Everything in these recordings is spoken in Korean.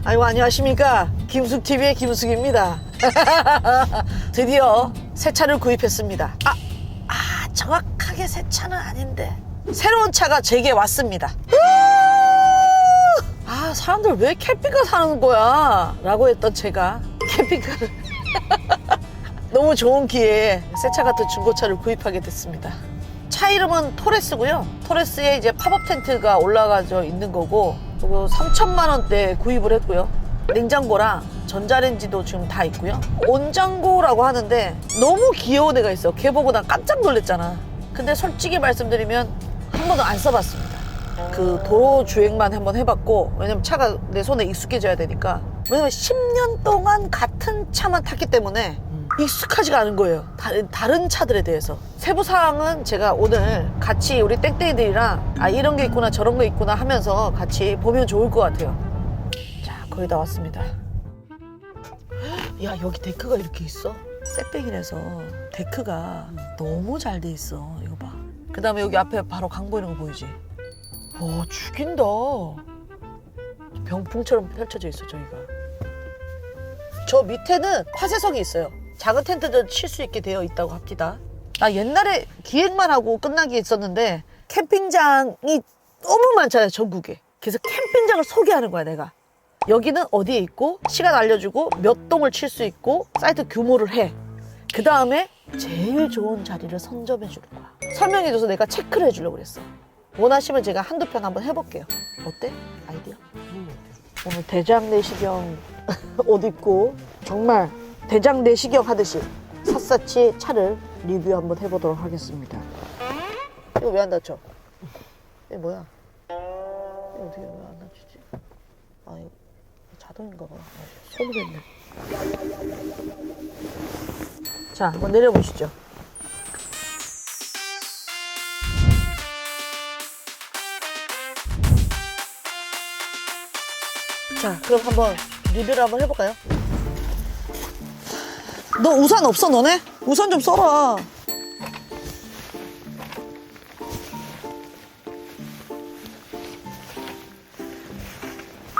아이고, 안녕하십니까. 김숙TV의 김숙입니다. 드디어 새 차를 구입했습니다. 정확하게 새 차는 아닌데 새로운 차가 제게 왔습니다. 사람들 왜 캠핑카 사는 거야? 라고 했던 제가 캠핑카를 너무 좋은 기회에 새 차 같은 중고차를 구입하게 됐습니다. 차 이름은 토레스고요. 토레스에 이제 팝업 텐트가 올라가져 있는 거고, 그리고 3천만 원대에 구입을 했고요. 냉장고랑 전자레인지도 지금 다 있고요. 온장고라고 하는데 너무 귀여운 애가 있어. 걔 보고 난 깜짝 놀랐잖아. 근데 솔직히 말씀드리면 한 번도 안 써봤습니다. 그 도로 주행만 한번 해봤고, 왜냐면 차가 내 손에 익숙해져야 되니까. 왜냐면 10년 동안 같은 차만 탔기 때문에 익숙하지가 않은 거예요. 다른 차들에 대해서. 세부사항은 제가 오늘 같이 우리 땡땡이들이랑 이런 게 있구나 저런 게 있구나 하면서 같이 보면 좋을 것 같아요. 자, 거의 다 왔습니다. 야, 여기 데크가 이렇게 있어? 셋백이라서 데크가 너무 잘 돼 있어. 이거 봐. 그 다음에 여기 앞에 바로 강 보이는 거 보이지? 와, 죽인다. 병풍처럼 펼쳐져 있어, 저기가. 저 밑에는 화쇄석이 있어요. 작은 텐트도 칠 수 있게 되어 있다고 합니다. 옛날에 기획만 하고 끝나기 있었는데 캠핑장이 너무 많잖아요, 전국에. 그래서 캠핑장을 소개하는 거야, 내가. 여기는 어디에 있고 시간 알려주고 몇 동을 칠 수 있고 사이트 규모를 해. 그 다음에 제일 좋은 자리를 선점해 주는 거야. 설명해줘서 내가 체크를 해주려고 그랬어. 원하시면 제가 한두 편 한번 해볼게요. 어때? 아이디어? 오늘 대장 내시경 옷 입고 정말 대장 내시경 하듯이 샅샅이 차를 리뷰 한번 해보도록 하겠습니다. 이거 왜 안 닫혀? 이게 뭐야? 이거 어떻게 왜 안 닫히지? 이거 자동인가 봐. 손으로 했네. 자, 한번 내려보시죠. 자, 그럼 한번 리뷰를 한번 해볼까요? 너 우산 없어, 너네? 우산 좀 써라.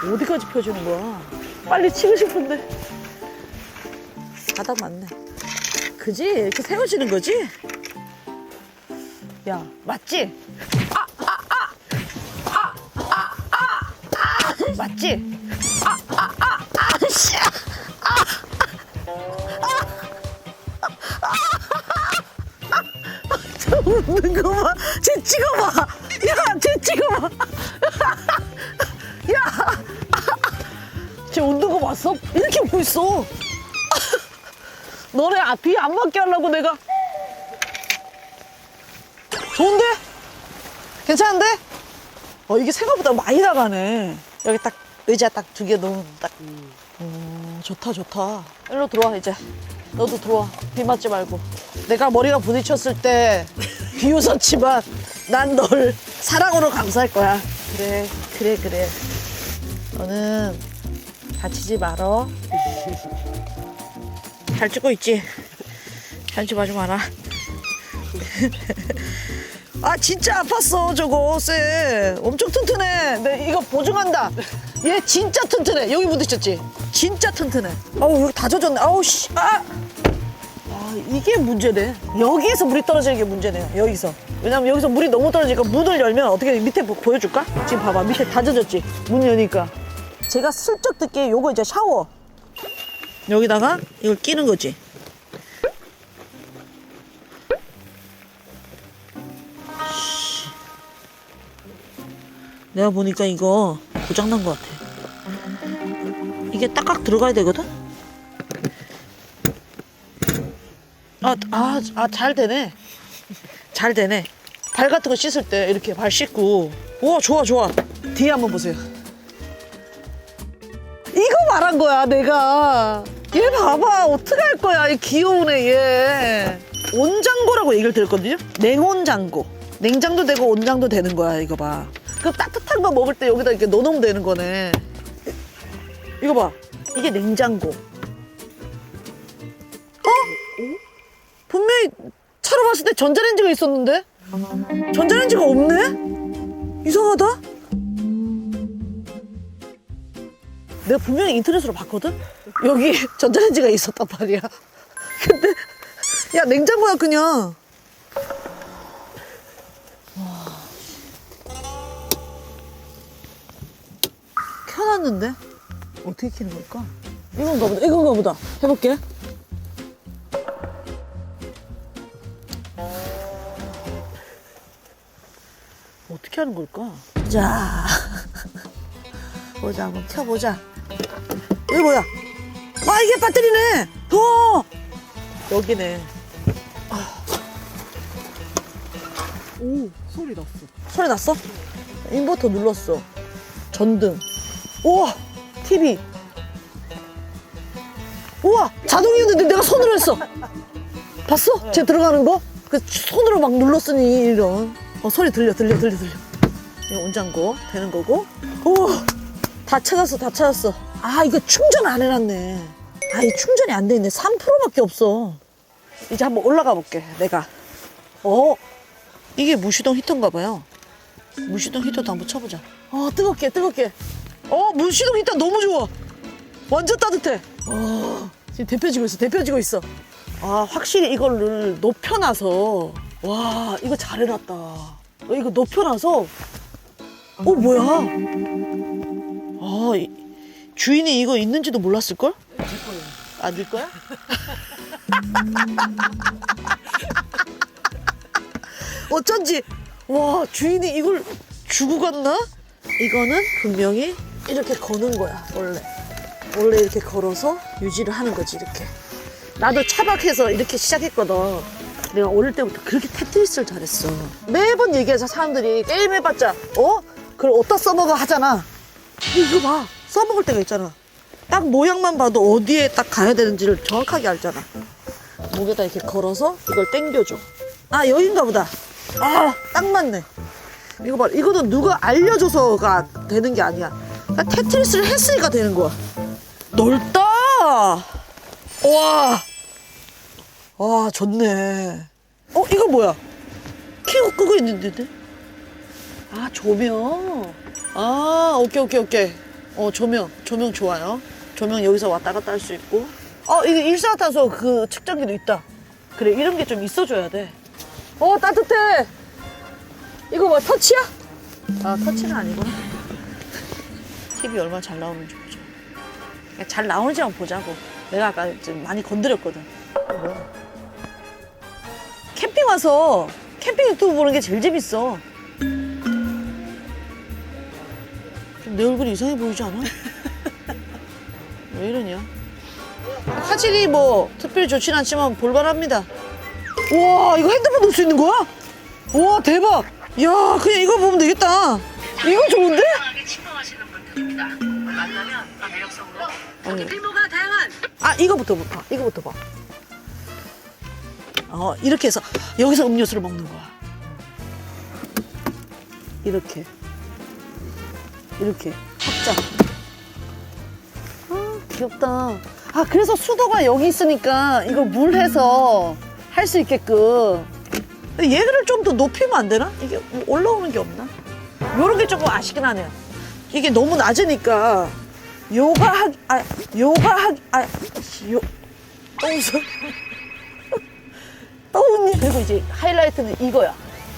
어디까지 펴주는 거야? 빨리 치고 싶은데. 바닥 맞네. 그지? 이렇게 세워지는 거지? 야, 맞지? 맞지? 저 웃는 거 봐. 쟤 찍어봐. 야, 쟤 찍어봐. 야, 쟤 웃는 거 봤어? 이렇게 웃고 있어. 너네 뒤에 안 맞게 하려고 내가. 좋은데? 괜찮은데? 이게 생각보다 많이 나가네. 여기 딱 의자 딱 2개 놓으면 딱. 좋다, 좋다. 일로 들어와, 이제. 너도 들어와. 비 맞지 말고. 내가 머리가 부딪혔을 때 비웃었지만 난 널 사랑으로 감쌀 거야. 그래. 너는 다치지 말어. 잘 찍고 있지? 잔치 마지 마라. 진짜 아팠어, 저거, 쎄. 엄청 튼튼해. 내 이거 보증한다. 얘 진짜 튼튼해. 여기 부딪혔지? 진짜 튼튼해. 여기 다 젖었네. 씨. 이게 문제네. 여기에서 물이 떨어지는 게 문제네요. 여기서. 왜냐면 여기서 물이 너무 떨어지니까 문을 열면 어떻게 밑에 보여줄까? 지금 봐봐. 밑에 다 젖었지? 문 여니까. 제가 슬쩍 듣기에 요거 이제 샤워. 여기다가 이걸 끼는 거지. 내가 보니까 이거 고장난 것 같아. 이게 딱딱 들어가야 되거든? 잘 되네. 잘 되네. 발 같은 거 씻을 때 이렇게 발 씻고. 우와, 좋아. 뒤에 한번 보세요. 이거 말한 거야, 내가. 얘 봐봐. 어떡할 거야, 이 귀여운 애, 얘. 온장고라고 얘기를 들었거든요? 냉온장고. 냉장도 되고 온장도 되는 거야, 이거 봐. 그 따뜻한 거 먹을 때 여기다 이렇게 넣어놓으면 되는 거네. 이거 봐. 이게 냉장고. 분명히 차로 봤을 때 전자레인지가 있었는데? 전자레인지가 없네? 이상하다? 내가 분명히 인터넷으로 봤거든? 여기 전자레인지가 있었단 말이야. 근데 야 냉장고야 그냥. 켜놨는데 어떻게 켜는 걸까? 이건가 보다. 해볼게. 어떻게 하는 걸까? 자, 보자, 한번 켜보자. 이게 뭐야? 아, 이게 배터리네! 여기네. 오, 소리 났어. 소리 났어? 인버터 눌렀어. 전등. 우와! TV. 우와! 자동이었는데 내가 손으로 했어. 봤어? 쟤 들어가는 거? 그 손으로 막 눌렀으니 이런. 소리 들려. 이거 온장고 되는 거고. 우와! 다 찾았어. 아, 이거 충전 안 해놨네. 아, 이 충전이 안 돼 있네. 3%밖에 없어. 이제 한번 올라가 볼게, 내가. 이게 무시동 히터인가 봐요. 무시동 히터도 한번 쳐보자. 뜨겁게. 무시동 히터 너무 좋아. 완전 따뜻해. 지금 데펴지고 있어. 아, 확실히 이거를 높여놔서. 와, 이거 잘 해놨다. 이거 높여놔서. 뭐야. 주인이 이거 있는지도 몰랐을걸? 네 거야? 어쩐지 와 주인이 이걸 주고 갔나? 이거는 분명히 이렇게 거는 거야 원래 이렇게 걸어서 유지를 하는 거지 이렇게. 나도 차박해서 이렇게 시작했거든. 내가 어릴 때부터 그렇게 테트리스를 잘했어. 매번 얘기해서 사람들이 게임 해봤자 그걸 어디다 써먹어 하잖아. 이거 봐 써먹을 때가 있잖아. 딱 모양만 봐도 어디에 딱 가야 되는지를 정확하게 알잖아. 목에다 이렇게 걸어서 이걸 당겨줘. 아 여긴가 보다. 아 딱 맞네. 이거 봐, 이거는 누가 알려줘서가 되는 게 아니야. 그냥 테트리스를 했으니까 되는 거야. 넓다. 와 좋네. 이거 뭐야? 켜고 끄고 있는데? 아 조명. 아 오케이. 조명 좋아요. 조명 여기서 왔다 갔다 할 수 있고. 이게 일산화탄소 그 측정기도 있다. 그래 이런 게 좀 있어줘야 돼. 따뜻해. 이거 뭐 터치야? 아 터치는 아니구나. TV 얼마나 잘 나오는지 보자. 잘 나오는지 한번 보자고. 내가 아까 좀 많이 건드렸거든. 뭐야? 캠핑 와서 캠핑 유튜브 보는 게 제일 재밌어. 내 얼굴이 이상해 보이지 않아? 왜 이러냐? 화질이 뭐 특별히 좋진 않지만 볼만합니다. 우와 이거 핸드폰 넣을 수 있는 거야? 우와 대박. 야 그냥 이거 보면 되겠다. 이거 좋은데? 침범하시는 분들입니다. 만나면 매력성으로 필모가 다양한. 이거부터 봐. 이렇게 해서 여기서 음료수를 먹는 거야. 이렇게 확장. 귀엽다. 그래서 수도가 여기 있으니까 이거 물 해서 할 수 있게끔. 얘를 좀 더 높이면 안 되나? 이게 올라오는 게 없나? 요런 게 조금 아쉽긴 하네요. 이게 너무 낮으니까 떠오니. 그리고 이제 하이라이트는 이거야.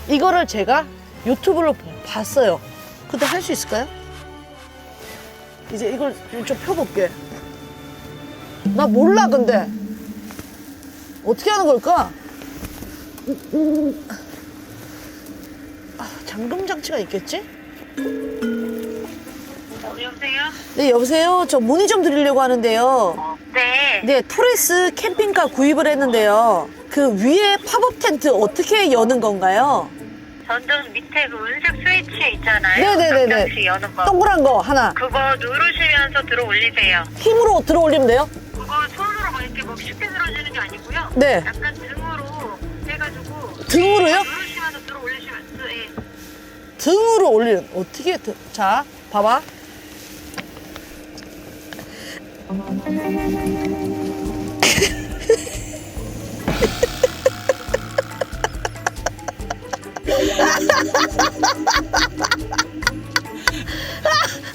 이거를 제가 유튜브로 봤어요. 근데 할 수 있을까요? 이제 이걸 좀 펴볼게. 나 몰라 근데 어떻게 하는 걸까? 잠금 장치가 있겠지? 여보세요? 네 여보세요. 저 문의 좀 드리려고 하는데요. 네. 네 토레스 캠핑카 구입을 했는데요. 그 위에 팝업 텐트 어떻게 여는 건가요? 전등 밑에 그 은색 스위치 있잖아요. 네네네네. 장치 여는 거. 동그란 거 하나. 그거 누르시면서 들어 올리세요. 힘으로 들어 올리면 돼요? 그거 손으로 막 이렇게 뭐 쉽게 들어주는 게 아니고요. 네. 약간 등으로 해가지고. 등으로요? 누르시면서 들어 올리시면 예. 등으로 올리는 어떻게 자 봐봐.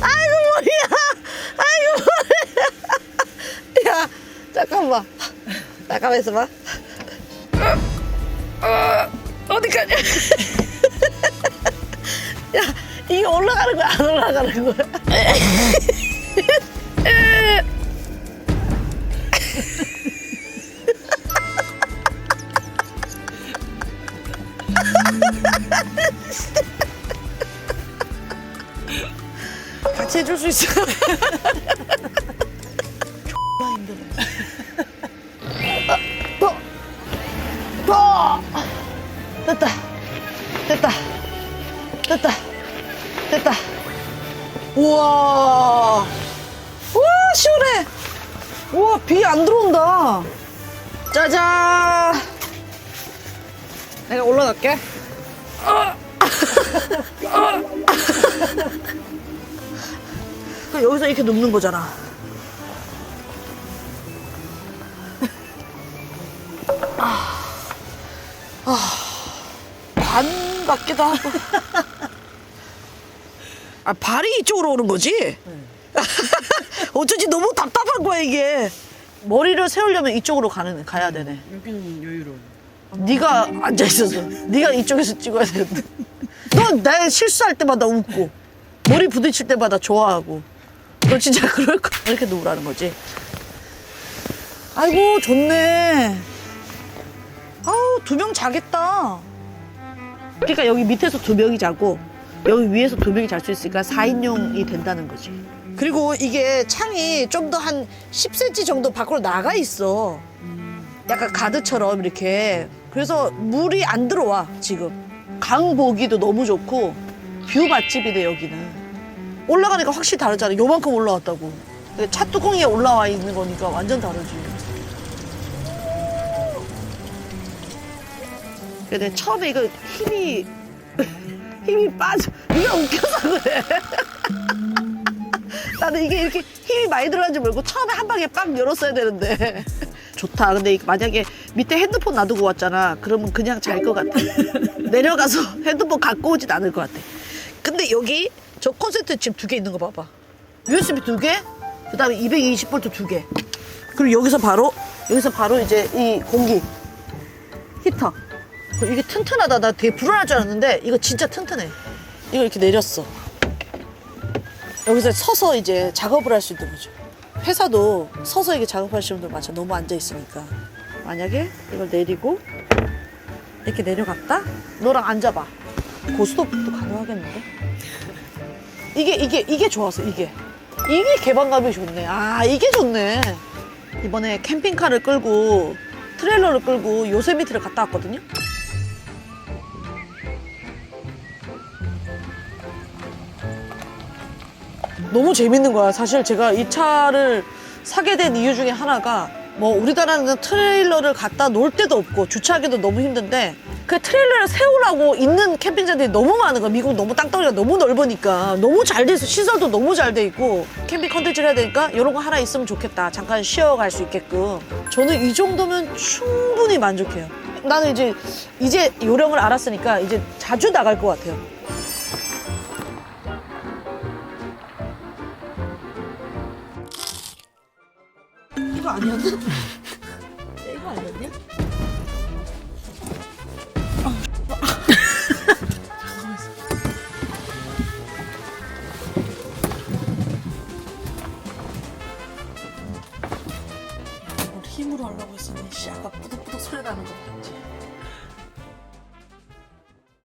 아이고 머리야. 아이고 가만 있어봐. 어디까지? 야, 이게 올라가는 거야, 안 올라가는 거야? 같이 해줄 수 있어. 존나 힘들어. 더! 됐다. 됐다. 됐다. 됐다. 우와. 우와, 시원해. 우와, 비 안 들어온다. 짜잔. 내가 올라갈게. 그럼 여기서 이렇게 눕는 거잖아. 반 같기도 하고. 아, 발이 이쪽으로 오는 거지? 어쩐지 너무 답답한 거야, 이게. 머리를 세우려면 이쪽으로 가야 되네. 여기는 여유로워. 네가 앉아 있어서 네가 이쪽에서 찍어야 되는데. 넌 내 실수할 때마다 웃고 머리 부딪힐 때마다 좋아하고. 너 진짜 그럴 거 이렇게 누우라는 거지. 아이고, 좋네. 아우, 2명 자겠다. 그러니까 여기 밑에서 2명이 자고 여기 위에서 2명이 잘 수 있으니까 4인용이 된다는 거지. 그리고 이게 창이 좀 더 한 10cm 정도 밖으로 나가 있어. 약간 가드처럼 이렇게. 그래서 물이 안 들어와. 지금 강 보기도 너무 좋고 뷰 맛집이네. 여기는 올라가니까 확실히 다르잖아. 요만큼 올라왔다고. 근데 차 뚜껑에 올라와 있는 거니까 완전 다르지. 근데 처음에 이거 힘이 빠져. 네가 웃겨서 그래. 나는 이게 이렇게 힘이 많이 들어간 줄 모르고 처음에 한 방에 빡 열었어야 되는데. 좋다. 근데 만약에 밑에 핸드폰 놔두고 왔잖아. 그러면 그냥 잘 것 같아. 내려가서 핸드폰 갖고 오진 않을 것 같아. 근데 여기 저 콘센트 지금 2개 있는 거 봐봐. USB 2개, 그 다음에 220V 2개. 그리고 여기서 바로 이제 이 공기 히터. 이게 튼튼하다. 나 되게 불안할 줄 알았는데 이거 진짜 튼튼해. 이거 이렇게 내렸어. 여기서 서서 이제 작업을 할 수 있는 거죠. 회사도 서서 이게 작업하시는 분들 많죠. 너무 앉아 있으니까. 만약에 이걸 내리고 이렇게 내려갔다? 너랑 앉아봐. 고스톱도 가능하겠는데? 이게 좋았어. 이게 개방감이 좋네. 아, 이게 좋네. 이번에 캠핑카를 끌고 트레일러를 끌고 요세미티를 갔다 왔거든요. 너무 재밌는 거야. 사실 제가 이 차를 사게 된 이유 중에 하나가 뭐 우리나라는 트레일러를 갖다 놓을 데도 없고 주차하기도 너무 힘든데 그 트레일러를 세우라고 있는 캠핑장들이 너무 많은 거야. 미국 너무 땅덩이가 너무 넓으니까 너무 잘 돼 있어. 시설도 너무 잘 돼 있고 캠핑 컨텐츠를 해야 되니까 이런 거 하나 있으면 좋겠다. 잠깐 쉬어갈 수 있게끔. 저는 이 정도면 충분히 만족해요. 나는 이제 요령을 알았으니까 이제 자주 나갈 것 같아요. 이거 아니었나? 이거 아니었냐? 이걸 힘으로 하려고 했었네. 씨, 아까 뿌덕뿌덕 소리 나는 거 봤지?